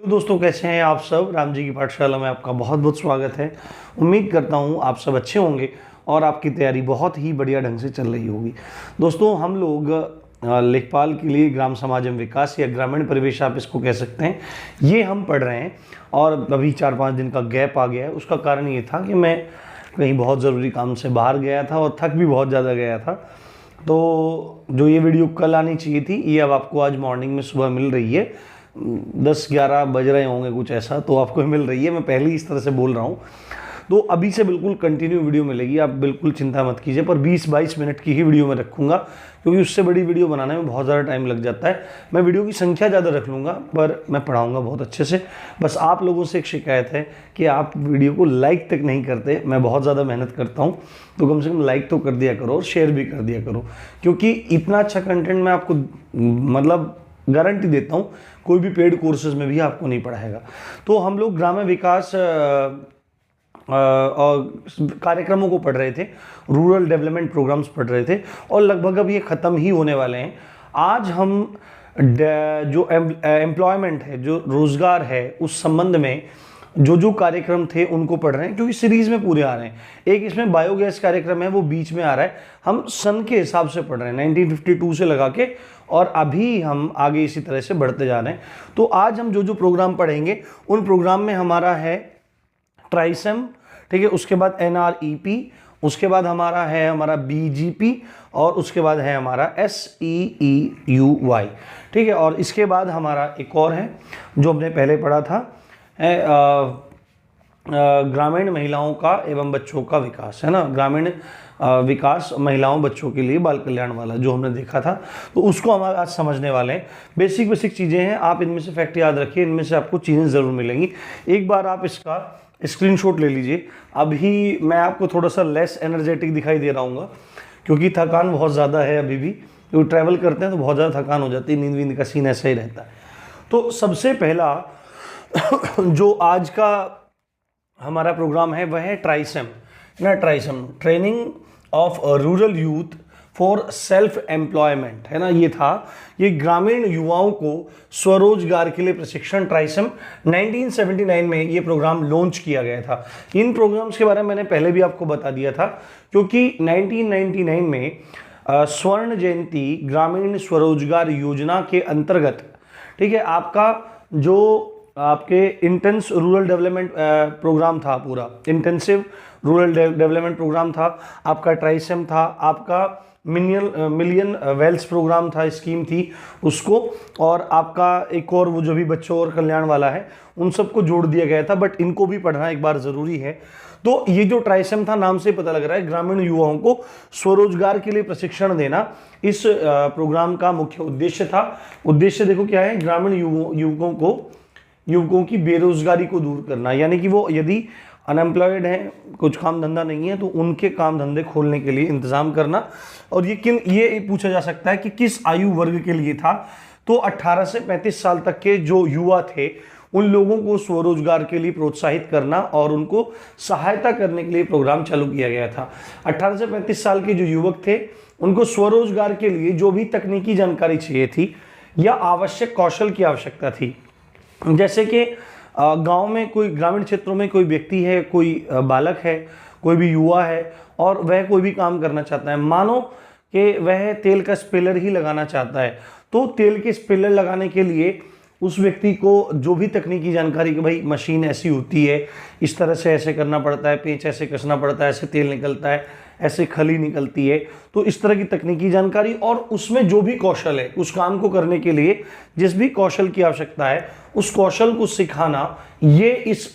तो दोस्तों, कैसे हैं आप सब। राम जी की पाठशाला में आपका बहुत बहुत स्वागत है। उम्मीद करता हूँ आप सब अच्छे होंगे और आपकी तैयारी बहुत ही बढ़िया ढंग से चल रही होगी। दोस्तों, हम लोग लेखपाल के लिए ग्राम समाज एवं विकास या ग्रामीण परिवेश आप इसको कह सकते हैं, ये हम पढ़ रहे हैं। और अभी 4-5 दिन का गैप आ गया है। उसका कारण ये था कि मैं कहीं बहुत ज़रूरी काम से बाहर गया था और थक भी बहुत ज़्यादा गया था। तो जो ये वीडियो कल आनी चाहिए थी, ये अब आपको आज मॉर्निंग में सुबह मिल रही है। 10-11 बज रहे होंगे कुछ ऐसा, तो आपको मिल रही है। मैं पहले ही इस तरह से बोल रहा हूँ। तो अभी से बिल्कुल कंटिन्यू वीडियो मिलेगी, आप बिल्कुल चिंता मत कीजिए। पर 20-22 मिनट की ही वीडियो में रखूँगा, क्योंकि उससे बड़ी वीडियो बनाने में बहुत ज़्यादा टाइम लग जाता है। मैं वीडियो की संख्या ज़्यादा रख लूँगा, पर मैं पढ़ाऊँगा बहुत अच्छे से। बस आप लोगों से एक शिकायत है कि आप वीडियो को लाइक तक नहीं करते। मैं बहुत ज़्यादा मेहनत करता हूँ, तो कम से कम लाइक तो कर दिया करो और शेयर भी कर दिया करो, क्योंकि इतना अच्छा कंटेंट मैं आपको मतलब गारंटी देता हूँ कोई भी पेड कोर्सेज में भी आपको नहीं पढ़ाएगा। तो हम लोग ग्राम्य विकास कार्यक्रमों को पढ़ रहे थे, रूरल डेवलपमेंट प्रोग्राम्स पढ़ रहे थे, और लगभग अब ये ख़त्म ही होने वाले हैं। आज हम जो एम्प्लॉयमेंट है, जो रोज़गार है, उस संबंध में जो कार्यक्रम थे उनको पढ़ रहे हैं, क्योंकि सीरीज में पूरे आ रहे हैं। एक इसमें बायोगैस कार्यक्रम है, वो बीच में आ रहा है। हम सन के हिसाब से पढ़ रहे हैं, 1952 से लगा के, और अभी हम आगे इसी तरह से बढ़ते जा रहे हैं। तो आज हम जो प्रोग्राम पढ़ेंगे, उन प्रोग्राम में हमारा है ट्राइसम, ठीक है। उसके बाद NREP, उसके बाद हमारा BGP, और उसके बाद है हमारा SEEUY, ठीक है। और इसके बाद हमारा एक और है जो हमने पहले पढ़ा था, ग्रामीण महिलाओं का एवं बच्चों का विकास, है ना। ग्रामीण विकास महिलाओं बच्चों के लिए बाल कल्याण वाला जो हमने देखा था, तो उसको हम आज समझने वाले हैं। बेसिक चीज़ें हैं, आप इनमें से फैक्ट याद रखिए, इनमें से आपको चीज़ें ज़रूर मिलेंगी। एक बार आप इसका स्क्रीनशॉट ले लीजिए। अभी मैं आपको थोड़ा सा लेस एनर्जेटिक दिखाई दे रहा हूँ, क्योंकि थकान बहुत ज़्यादा है अभी भी, क्योंकि ट्रैवल करते हैं तो बहुत ज़्यादा थकान हो जाती है, नींद वींद का सीन ऐसा ही रहता है। तो सबसे पहला जो आज का हमारा प्रोग्राम है वह है TRYSEM, training of rural youth for self employment, है ना। ये ग्रामीण युवाओं को स्वरोजगार के लिए प्रशिक्षण, ट्राइसम 1979 में ये प्रोग्राम लॉन्च किया गया था। इन प्रोग्राम्स के बारे में मैंने पहले भी आपको बता दिया था, क्योंकि 1999 में स्वर्ण जयंती ग्रामीण स्वरोजगार योजना के अंतर्गत, ठीक है, आपका जो आपके इंटेंस रूरल डेवलपमेंट प्रोग्राम था, पूरा इंटेंसिव रूरल डेवलपमेंट प्रोग्राम था आपका, ट्राइसम था आपका, मिलियन वेल्थ प्रोग्राम था, स्कीम थी उसको, और आपका एक और वो जो भी बच्चों और कल्याण वाला है, उन सबको जोड़ दिया गया था। बट इनको भी पढ़ना एक बार ज़रूरी है। तो ये जो ट्राइसम था, नाम से पता लग रहा है, ग्रामीण युवाओं को स्वरोजगार के लिए प्रशिक्षण देना इस प्रोग्राम का मुख्य उद्देश्य था। उद्देश्य देखो क्या है, ग्रामीण युवकों की बेरोजगारी को दूर करना, यानी कि वो यदि अनएम्प्लॉयड हैं, कुछ काम धंधा नहीं है, तो उनके काम धंधे खोलने के लिए इंतजाम करना। और ये पूछा जा सकता है कि किस आयु वर्ग के लिए था, तो 18 से 35 साल तक के जो युवा थे, उन लोगों को स्वरोजगार के लिए प्रोत्साहित करना और उनको सहायता करने के लिए प्रोग्राम चालू किया गया था। 18 से 35 साल के जो युवक थे, उनको स्वरोजगार के लिए जो भी तकनीकी जानकारी चाहिए थी या आवश्यक कौशल की आवश्यकता थी, जैसे कि गांव में कोई, ग्रामीण क्षेत्रों में कोई व्यक्ति है, कोई बालक है, कोई भी युवा है, और वह कोई भी काम करना चाहता है। मानो कि वह तेल का स्पेलर ही लगाना चाहता है, तो तेल के स्पेलर लगाने के लिए उस व्यक्ति को जो भी तकनीकी जानकारी कि भाई मशीन ऐसी होती है, इस तरह से ऐसे करना पड़ता है, पेंच ऐसे कसना पड़ता है, ऐसे तेल निकलता है, ऐसे खली निकलती है, तो इस तरह की तकनीकी जानकारी, और उसमें जो भी कौशल है, उस काम को करने के लिए जिस भी कौशल की आवश्यकता है, उस कौशल को सिखाना, ये इस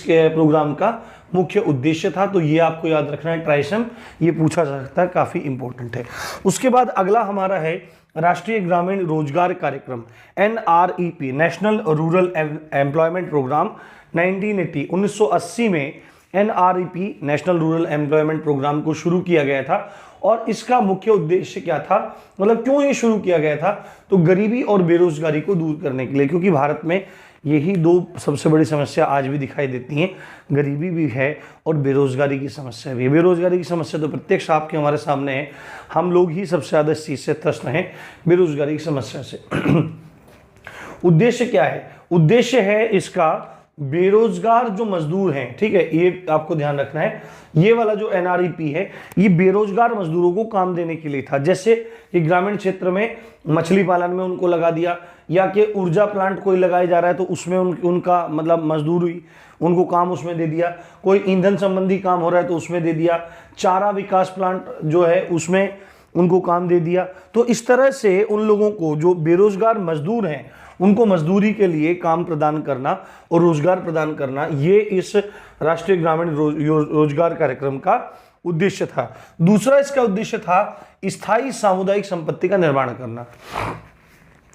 प्रोग्राम का मुख्य उद्देश्य था। तो ये आपको याद रखना है, ट्राइसम, ये पूछा जा सकता है, काफ़ी इंपॉर्टेंट है। उसके बाद अगला हमारा है राष्ट्रीय ग्रामीण रोजगार कार्यक्रम, NREP, national rural employment programme 1980 में NREP, national rural employment programme को शुरू किया गया था। और इसका मुख्य उद्देश्य क्या था, मतलब क्यों ये शुरू किया गया था, तो गरीबी और बेरोजगारी को दूर करने के लिए, क्योंकि भारत में यही दो सबसे बड़ी समस्या आज भी दिखाई देती हैं, गरीबी भी है और बेरोजगारी की समस्या भी है। बेरोजगारी की समस्या तो प्रत्यक्ष आपके हमारे सामने है, हम लोग ही सबसे ज़्यादा इस चीज़ से त्रस्त हैं, बेरोजगारी की समस्या से। उद्देश्य क्या है, उद्देश्य है इसका बेरोजगार जो मजदूर हैं, ठीक है, ये आपको ध्यान रखना है, ये वाला जो एनआरईपी है ये बेरोजगार मजदूरों को काम देने के लिए था। जैसे कि ग्रामीण क्षेत्र में मछली पालन में उनको लगा दिया, या कि ऊर्जा प्लांट कोई लगाया जा रहा है तो उसमें उनका मतलब मजदूरी, उनको काम उसमें दे दिया, कोई ईंधन संबंधी काम हो रहा है तो उसमें दे दिया, चारा विकास प्लांट जो है उसमें उनको काम दे दिया। तो इस तरह से उन लोगों को जो बेरोजगार मजदूर हैं उनको मजदूरी के लिए काम प्रदान करना और रोजगार प्रदान करना, ये इस राष्ट्रीय ग्रामीण रोजगार कार्यक्रम का उद्देश्य था। दूसरा इसका उद्देश्य था स्थायी सामुदायिक संपत्ति का निर्माण करना,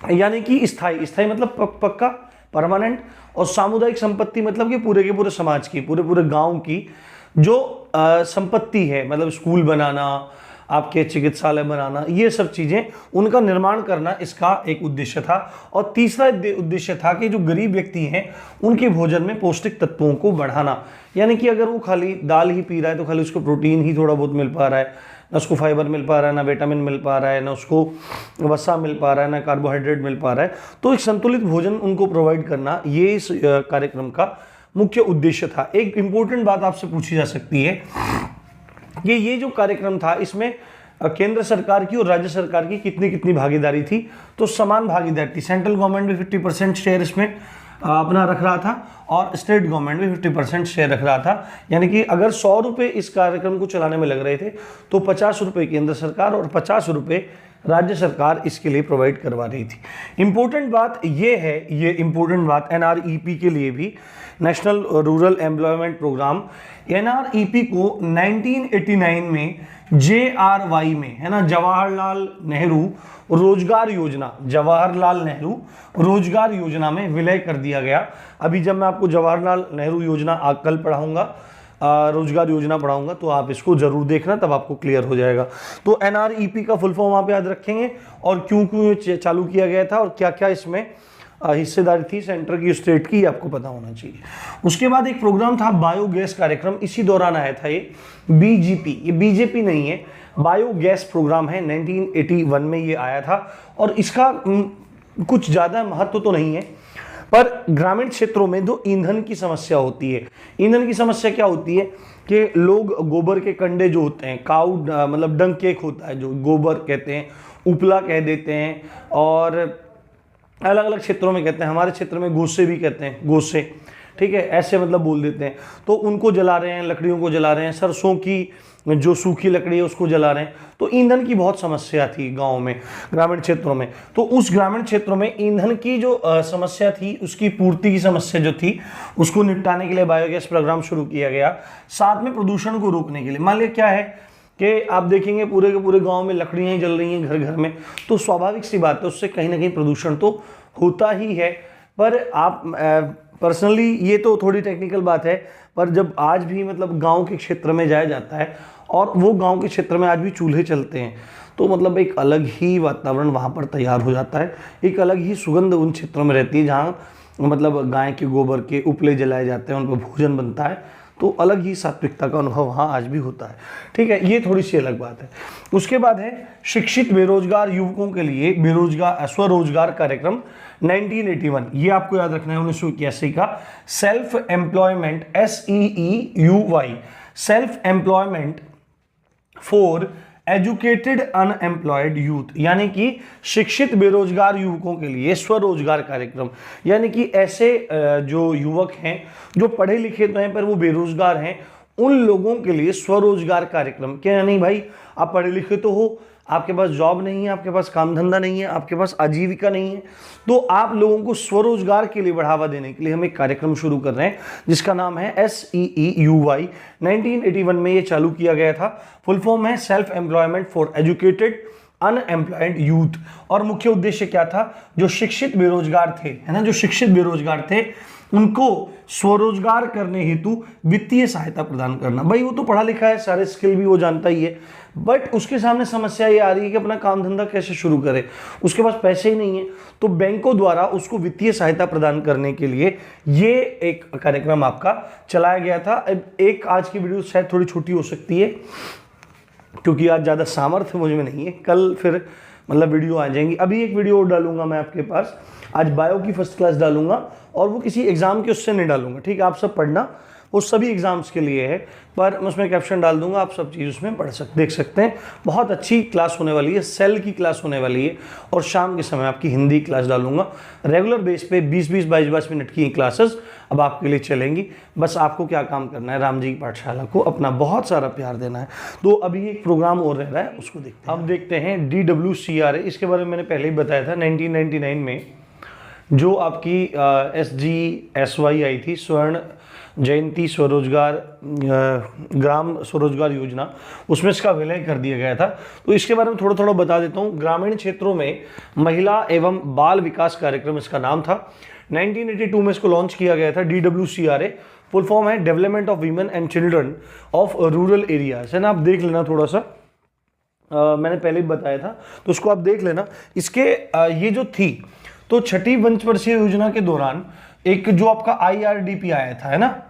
यानी कि स्थायी मतलब पक्का, परमानेंट, और सामुदायिक संपत्ति मतलब कि पूरे के पूरे समाज की, पूरे गांव की जो संपत्ति है, मतलब स्कूल बनाना, आपके चिकित्सालय बनाना, ये सब चीजें उनका निर्माण करना इसका एक उद्देश्य था। और तीसरा उद्देश्य था कि जो गरीब व्यक्ति हैं उनके भोजन में पौष्टिक तत्वों को बढ़ाना, यानी कि अगर वो खाली दाल ही पी रहा है तो खाली उसको प्रोटीन ही थोड़ा बहुत मिल पा रहा है, ना उसको फाइबर मिल पा रहा है, ना विटामिन मिल पा रहा है, ना उसको वसा मिल पा रहा है, ना कार्बोहाइड्रेट मिल पा रहा है, तो एक संतुलित भोजन उनको प्रोवाइड करना, ये इस कार्यक्रम का मुख्य उद्देश्य था। एक इंपॉर्टेंट बात आपसे पूछी जा सकती है कि ये जो कार्यक्रम था इसमें केंद्र सरकार की और राज्य सरकार की कितनी कितनी भागीदारी थी, तो समान भागीदारी थी। सेंट्रल गवर्नमेंट भी 50% शेयर इसमें अपना रख रहा था और स्टेट गवर्नमेंट भी 50% शेयर रख रहा था, यानी कि अगर 100 रुपये इस कार्यक्रम को चलाने में लग रहे थे तो 50 रुपये केंद्र सरकार और 50 रुपये राज्य सरकार इसके लिए प्रोवाइड करवा रही थी। इंपॉर्टेंट बात ये है, ये इंपॉर्टेंट बात एनआरईपी के लिए भी, national rural employment programme, NREP को 1989 में JRY में, है ना, जवाहरलाल नेहरू रोजगार योजना, जवाहरलाल नेहरू रोजगार योजना में विलय कर दिया गया। अभी जब मैं आपको जवाहरलाल नेहरू योजना कल पढ़ाऊंगा, रोजगार योजना पढ़ाऊंगा, तो आप इसको जरूर देखना, तब आपको क्लियर हो जाएगा। तो एनआरईपी का फुल फॉर्म आप याद रखेंगे और क्यों क्यों चालू किया गया था और क्या क्या इसमें हिस्सेदारी थी सेंटर की, स्टेट की, आपको पता होना चाहिए। उसके बाद एक प्रोग्राम था बायोगैस कार्यक्रम, इसी दौरान आया था ये बीजेपी, ये बीजेपी नहीं है, बायोगैस प्रोग्राम है, 1981 में ये आया था। और इसका कुछ ज़्यादा महत्व तो नहीं है, पर ग्रामीण क्षेत्रों में जो ईंधन की समस्या होती है, ईंधन की समस्या क्या होती है कि लोग गोबर के कंडे जो होते हैं, काऊ मतलब डंग केक होता है जो गोबर कहते हैं, उपला कह देते हैं, और अलग अलग क्षेत्रों में कहते हैं, हमारे क्षेत्र में गोसे भी कहते हैं, गोसे, ठीक है, ऐसे मतलब बोल देते हैं। तो उनको जला रहे हैं, लकड़ियों को जला रहे हैं, सरसों की जो सूखी लकड़ी है उसको जला रहे हैं। तो ईंधन की बहुत समस्या थी गांव में, ग्रामीण क्षेत्रों में। तो उस ग्रामीण क्षेत्रों में ईंधन की जो समस्या थी, उसकी पूर्ति की समस्या जो थी, उसको निपटाने के लिए बायोगैस प्रोग्राम शुरू किया गया। साथ में प्रदूषण को रोकने के लिए, मान लिया क्या है कि आप देखेंगे पूरे के पूरे गांव में लकड़ियां ही जल रही हैं घर घर में, तो स्वाभाविक सी बात है उससे कहीं ना कहीं प्रदूषण तो होता ही है। पर आप पर्सनली, ये तो थोड़ी टेक्निकल बात है, पर जब आज भी मतलब गांव के क्षेत्र में जाया जाता है और वो गांव के क्षेत्र में आज भी चूल्हे चलते हैं, तो मतलब एक अलग ही वातावरण वहाँ पर तैयार हो जाता है, एक अलग ही सुगंध उन क्षेत्रों में रहती है जहाँ मतलब गाय के गोबर के उपले जलाए जाते हैं, उन पर भोजन बनता है, तो अलग ही सात्विकता का अनुभव वहाँ आज भी होता है। ठीक है, ये थोड़ी सी अलग बात है। उसके बाद है शिक्षित बेरोजगार युवकों के लिए स्वरोजगार कार्यक्रम 1981, ये आपको याद रखना है, 1981 का self employment, SEEUY, self employment for educated unemployed youth, यानी कि शिक्षित बेरोजगार युवकों के लिए स्वरोजगार कार्यक्रम, यानी कि ऐसे जो युवक हैं जो पढ़े लिखे तो हैं पर वो बेरोजगार हैं, उन लोगों के लिए स्वरोजगार कार्यक्रम। क्या नहीं भाई, आप पढ़े लिखे तो हो, आपके पास जॉब नहीं है, आपके पास काम धंधा नहीं है, आपके पास आजीविका नहीं है, तो आप लोगों को स्वरोजगार के लिए बढ़ावा देने के लिए हम एक कार्यक्रम शुरू कर रहे हैं जिसका नाम है SEEUY। 1981 में ये चालू किया गया था। फुल फॉर्म है self employment for educated unemployed youth. और मुख्य उद्देश्य क्या था, जो शिक्षित बेरोजगार थे, है ना, जो शिक्षित बेरोजगार थे उनको स्वरोजगार करने हेतु वित्तीय सहायता प्रदान करना। भाई वो तो पढ़ा लिखा है, सारे स्किल भी वो जानता ही है, बट उसके सामने समस्या ये आ रही है कि अपना काम धंधा कैसे शुरू करे, उसके पास पैसे ही नहीं है। तो बैंकों द्वारा उसको वित्तीय सहायता प्रदान करने के लिए ये एक कार्यक्रम आपका चलाया गया था। एक आज की वीडियो शायद थोड़ी छोटी हो सकती है क्योंकि आज ज़्यादा सामर्थ्य मुझ में नहीं है, कल फिर मतलब वीडियो आ जाएंगी। अभी एक वीडियो और डालूंगा मैं आपके पास, आज बायो की फर्स्ट क्लास डालूंगा, और वो किसी एग्जाम के उससे नहीं डालूंगा, ठीक है, आप सब पढ़ना, वो सभी एग्जाम्स के लिए है, पर मैं उसमें कैप्शन डाल दूंगा, आप सब चीज़ उसमें देख सकते हैं। बहुत अच्छी क्लास होने वाली है, सेल की क्लास होने वाली है, और शाम के समय आपकी हिंदी क्लास डालूंगा। रेगुलर बेस पे 20-20, 22-22 मिनट की क्लासेस अब आपके लिए चलेंगी। बस आपको क्या काम करना है, राम जी की पाठशाला को अपना बहुत सारा प्यार देना है। तो अभी एक प्रोग्राम और रह रहा है, उसको देखते हैं। अब देखते हैं DWCRA, इसके बारे में मैंने पहले ही बताया था। 1999 में जो आपकी SGSY आई थी, स्वर्ण जयंती स्वरोजगार ग्राम स्वरोजगार योजना, उसमें इसका विलय कर दिया गया था। तो इसके बारे में थोड़ा थोड़ा बता देता हूँ। ग्रामीण क्षेत्रों में महिला एवं बाल विकास कार्यक्रम इसका नाम था। 1982 में इसको लॉन्च किया गया था। DWCRA फुल फॉर्म है development of women and children of rural areas, है ना। आप देख लेना थोड़ा सा, मैंने पहले भी बताया था, तो उसको आप देख लेना। इसके ये जो थी, तो छठी पंचवर्षीय योजना के दौरान एक जो आपका IRDP आया था, है ना,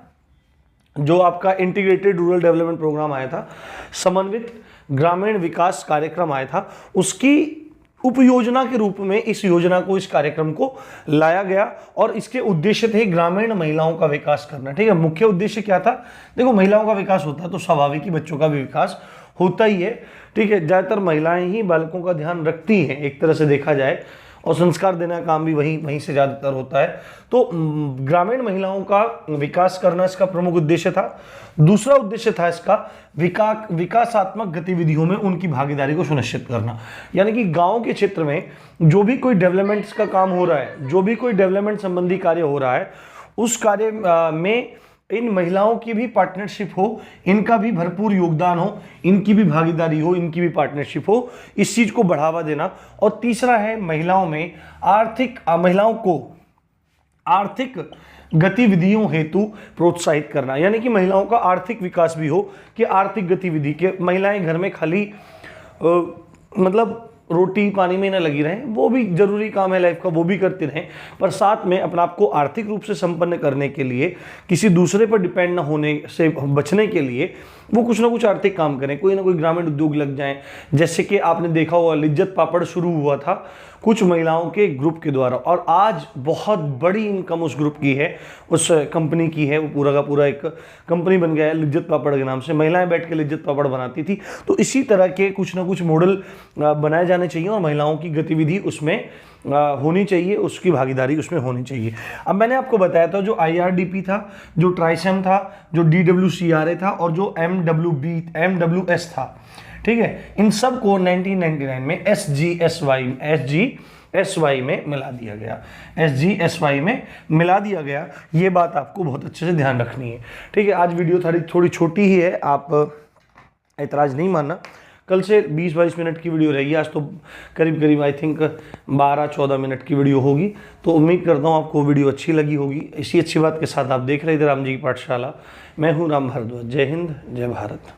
जो आपका इंटीग्रेटेड रूरल डेवलपमेंट प्रोग्राम आया था, समन्वित ग्रामीण विकास कार्यक्रम आया था, उसकी उपयोजना के रूप में इस योजना को, इस कार्यक्रम को लाया गया, और इसके उद्देश्य थे ग्रामीण महिलाओं का विकास करना, ठीक है। मुख्य उद्देश्य क्या था, देखो महिलाओं का विकास होता है तो स्वाभाविक ही बच्चों का भी विकास होता ही है, ठीक है। ज्यादातर महिलाएं ही बालकों का ध्यान रखती हैं एक तरह से देखा जाए, और संस्कार देने का काम भी वहीं से ज़्यादातर होता है। तो ग्रामीण महिलाओं का विकास करना इसका प्रमुख उद्देश्य था। दूसरा उद्देश्य था इसका विकासात्मक गतिविधियों में उनकी भागीदारी को सुनिश्चित करना, यानी कि गांव के क्षेत्र में जो भी कोई डेवलपमेंट का काम हो रहा है, जो भी कोई डेवलपमेंट संबंधी कार्य हो रहा है, उस कार्य में इन महिलाओं की भी पार्टनरशिप हो, इनका भी भरपूर योगदान हो, इनकी भी भागीदारी हो, इनकी भी पार्टनरशिप हो, इस चीज को बढ़ावा देना। और तीसरा है महिलाओं को आर्थिक गतिविधियों हेतु प्रोत्साहित करना, यानी कि महिलाओं का आर्थिक विकास भी हो, कि आर्थिक गतिविधि के महिलाएं घर में खाली मतलब रोटी पानी में ना लगी रहें, वो भी जरूरी काम है लाइफ का, वो भी करते रहें, पर साथ में अपने आप को आर्थिक रूप से संपन्न करने के लिए, किसी दूसरे पर डिपेंड ना होने से बचने के लिए वो कुछ ना कुछ आर्थिक काम करें, कोई ना कोई ग्रामीण उद्योग लग जाएं। जैसे कि आपने देखा होगा लिज्जत पापड़ शुरू हुआ था कुछ महिलाओं के ग्रुप के द्वारा, और आज बहुत बड़ी इनकम उस ग्रुप की है, उस कंपनी की है, वो पूरा का पूरा एक कंपनी बन गया है लिज्जत पापड़ के नाम से। महिलाएं बैठ के लिज्जत पापड़ बनाती थी। तो इसी तरह के कुछ ना कुछ मॉडल बनाए जाने चाहिए, और महिलाओं की गतिविधि उसमें होनी चाहिए, उसकी भागीदारी उसमें होनी चाहिए। अब मैंने आपको बताया था जो IRDP था, जो ट्राइसेम था, जो DWCRA था, और जो MWS था, ठीक है, इन सब को 1999 में SGSY में मिला दिया गया। SGSY में मिला दिया गया, ये बात आपको बहुत अच्छे से ध्यान रखनी है, ठीक है। आज वीडियो थोड़ी छोटी ही है, आप ऐतराज नहीं मानना। कल से 20-22 मिनट की वीडियो रहेगी, आज तो करीब आई थिंक 12-14 मिनट की वीडियो होगी। तो उम्मीद करता हूँ आपको वीडियो अच्छी लगी होगी। इसी अच्छी बात के साथ आप देख रहे थे राम जी की पाठशाला। मैं हूँ राम भारद्वाज। जय हिंद, जय भारत।